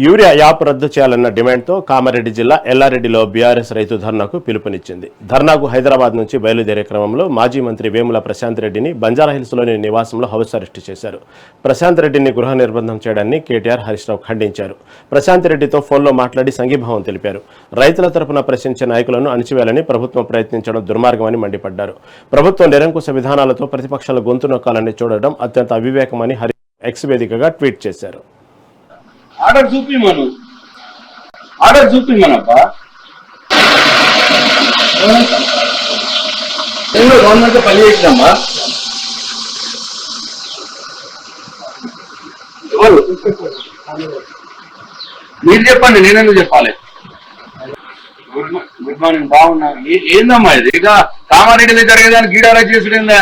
Urea app రద్దు చేయాలన్న డిమాండ్తో కామారెడ్డి జిల్లా ఎల్లారెడ్డిలో బీఆర్ఎస్ రైతు ధర్నాకు పిలుపునిచ్చింది. ధర్నాకు హైదరాబాద్ నుంచి బయలుదేరే క్రమంలో మాజీ మంత్రి వేముల ప్రశాంత్ రెడ్డిని బంజారాహిల్స్లోని నివాసంలో హౌస్ అరెస్టు చేశారు. ప్రశాంత్ రెడ్డిని గృహ నిర్బంధం చేయడాన్ని కేటీఆర్, హరీష్ రావు ఖండించారు. ప్రశాంత్ రెడ్డితో ఫోన్లో మాట్లాడి సంఘీభావం తెలిపారు. రైతుల తరపున ప్రశ్నించే నాయకులను అణిచివేయాలని ప్రభుత్వం ప్రయత్నించడం దుర్మార్గమని మండిపడ్డారు. ప్రభుత్వం నిరంకుశ విధానాలతో ప్రతిపక్షాల గొంతు నొక్కాలని చూడడం అత్యంత అవివేకమని హరీష్ ఎక్స్ వేదికగా ట్వీట్ చేశారు. ఆర్డర్ చూపిమనబ్బా నేను గవర్నమెంట్ పని చేసినమ్మా. ఎవరు మీరు చెప్పండి, నేనెందుకు చెప్పాలి? గుడ్ మార్నింగ్, బాగున్నా. ఏందమ్మా ఇది? ఇక కామారెడ్డి దగ్గర జరిగేదాన్ని గీడారా చేసుడేందా?